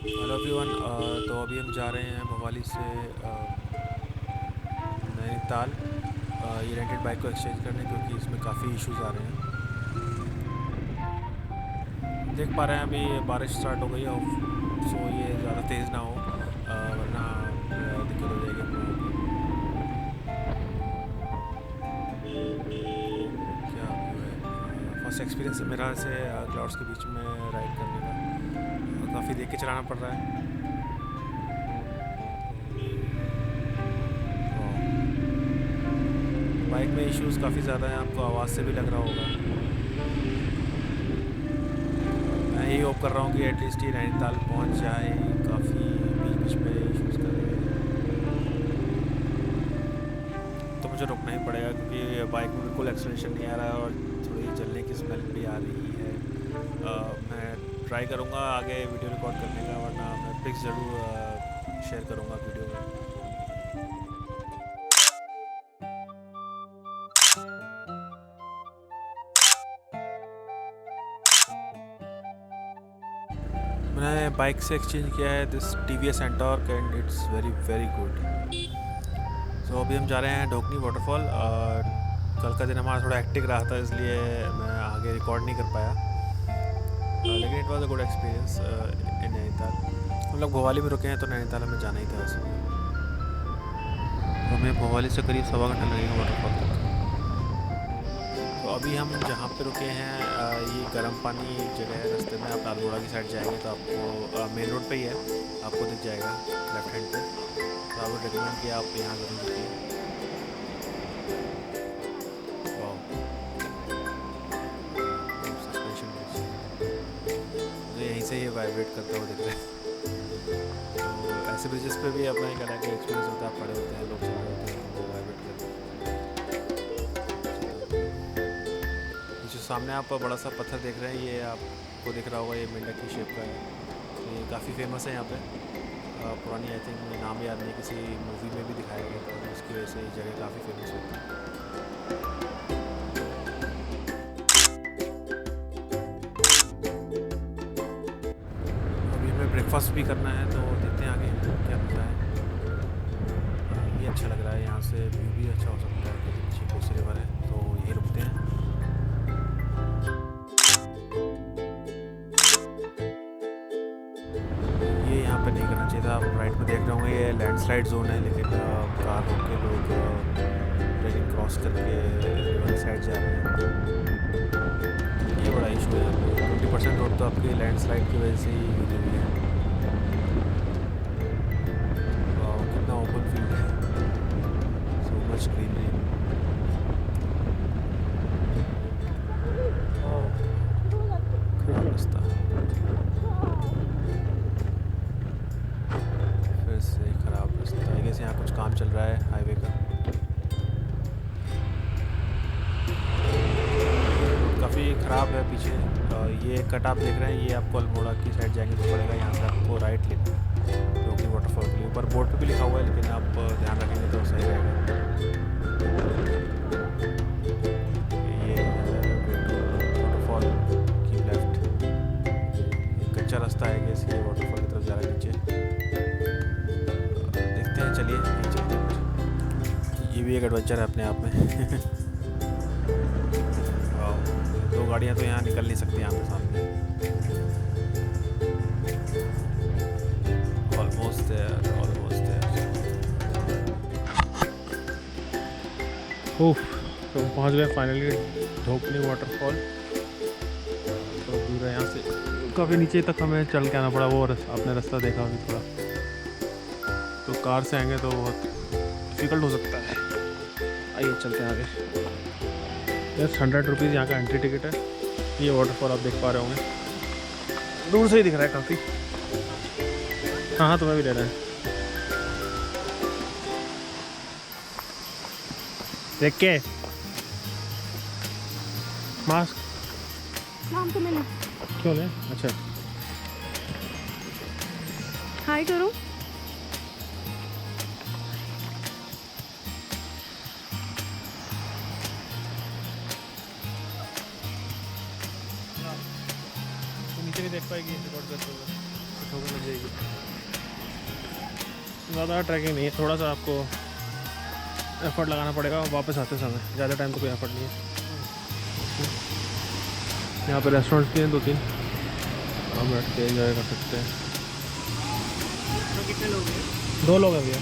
Hello everyone. तो अभी हम जा रहे हैं भवाली से नैनीताल ये रेंटेड बाइक को एक्सचेंज करने, क्योंकि इसमें काफ़ी इश्यूज आ रहे हैं। देख पा रहे हैं अभी बारिश स्टार्ट हो गई है, सो ये ज़्यादा तेज़ ना हो वरना दिक्कत हो जाएगी हम लोगों को। क्या व्यू है, फर्स्ट एक्सपीरियंस है मेरा ऐसे क्लाउड्स के बीच में राइड करने का। काफ़ी देख के चलाना पड़ रहा है। बाइक में इश्यूज़ काफ़ी ज़्यादा हैं, आपको आवाज़ से भी लग रहा होगा। मैं यही होप कर रहा हूँ कि एटलीस्ट ये नैनीताल पहुँच जाए। काफ़ी बीच बीच में इश्यूज़ कर रहे हैं, तो मुझे रुकना ही पड़ेगा, क्योंकि बाइक में बिल्कुल एक्सेलरेशन नहीं आ रहा है और थोड़ी जलने की स्मेल भी आ रही है। मैं ट्राई करूँगा आगे वीडियो रिकॉर्ड करने का, वरना मैं पिक्स ज़रूर शेयर करूँगा वीडियो में। मैंने बाइक से एक्सचेंज किया है this TVS Ntorq and it's very very good. So अभी हम जा रहे हैं ढोकनी वाटरफॉल। और कल का दिन हमारा थोड़ा हेक्टिक रहा था, इसलिए मैं आगे रिकॉर्ड नहीं कर पाया, लेकिन it was a good experience in Nainital. हम लोग भोवाली में रुके हैं, तो नैनीताल हमें जाना ही था वैसे। हमें भोवाली से करीब 1.25 घंटा लगेगा वाटरफॉल तक। तो अभी हम जहाँ पे रुके हैं ये गर्म पानी जगह है। रास्ते में आप अल्मोड़ा की साइड जाएंगे तो आपको मेन रोड पे ही है, आपको दिख जाएगा लेफ्ट हैंड पे। तो आई वुड रिकमेंड कि आप यहाँ ज़रूर रुकिए। सस्पेंशन मुझे यहीं से ये वाइब्रेट करता हुआ दिख रहा है। तो ऐसे ब्रिजेस पे भी अपना एक अलग एक्सपीरियंस होता है, पड़े होते हैं लोग, चले होते हैं तो वाइब्रेट करते हैं। जो सामने आप बड़ा सा पत्थर देख रहे हैं, ये आपको दिख रहा होगा, ये मेंढक की शेप का है। तो ये काफ़ी फेमस है यहाँ पे। पुरानी आई थिंक नाम याद नहीं, किसी मूवी में भी दिखाया गया था, तो उसकी वजह से ये जगह काफ़ी फेमस होती है। अभी हमें ब्रेकफास्ट भी करना है, तो देखते हैं आगे क्या मिलता है। ये अच्छा लग रहा है, यहाँ से व्यू भी अच्छा हो सकता है, क्योंकि पीछे कोसी रिवर है, तो यहीं रुकते हैं। ये यहाँ पे नहीं करना चाहिए था। आप राइट में देख रहे होंगे, ये लैंडस्लाइड जोन है, लेकिन कार रोक के लोग रेलिंग क्रॉस करके रिवर साइड जा रहे हैं। ये बड़ा इशू है यहाँ पे। 20% रोड तो आपकी लैंडस्लाइड की वजह से ही गिरी हुई है। कितना ओपन फील्ड है, सो मच ग्रीनरी। खराब रास्ता, फिर से खराब रास्ता। आई गेस यहाँ कुछ काम चल रहा है हाईवे का। काफ़ी ख़राब है पीछे। ये कट आप देख रहे हैं, ये आपको अल्मोड़ा की साइड जाएंगे तो पड़ेगा, यहाँ से आपको राइट लेना है ढोकनी वाटरफॉल के लिए। ऊपर बोर्ड पे भी लिखा हुआ है, लेकिन आप ध्यान रखेंगे तो सही रहेगा। ये वाटरफॉल की लेफ्ट कच्चा रास्ता है कि इसलिए वाटरफॉल की तरफ जा रहा है नीचे। देखते हैं, चलिए यहीं चलते हैं फिर। ये भी एक एडवेंचर है अपने आप में। दो गाड़ियाँ तो यहाँ निकल नहीं सकती यहाँ पे सामने। Almost there, almost there. Oh, तो हम पहुँच गए फाइनली ढोकनी वाटरफॉल। तो दूर है यहाँ से, काफ़ी नीचे तक हमें चल के आना पड़ा। वो आपने रास्ता देखा अभी थोड़ा, तो कार से आएंगे तो बहुत डिफ़िकल्ट हो सकता है। आइए चलते हैं आगे। यस, 100 रुपीज़ यहाँ का एंट्री टिकट है। ये वाटरफॉल आप देख पा रहे होंगे, दूर से ही दिख रहा है काफ़ी। हाँ हाँ, तुम्हें भी ले रहे हैं, देख के। मास्क नाम तो मैंने क्यों लें? अच्छा, हाय करो। तो नीचे भी देख पाएगी रिकॉर्ड करते हुए। ठोकर लग जाएगी। ज़्यादा ट्रैकिंग नहीं है, थोड़ा सा आपको एफर्ट लगाना पड़ेगा वापस आते समय, ज़्यादा टाइम तो कोई एफर्ट नहीं है। यहाँ पे रेस्टोरेंट्स भी हैं 2-3, आप बैठ के एंजॉय कर सकते हैं। तो कितने लोग हैं? 2 लोग हैं भैया।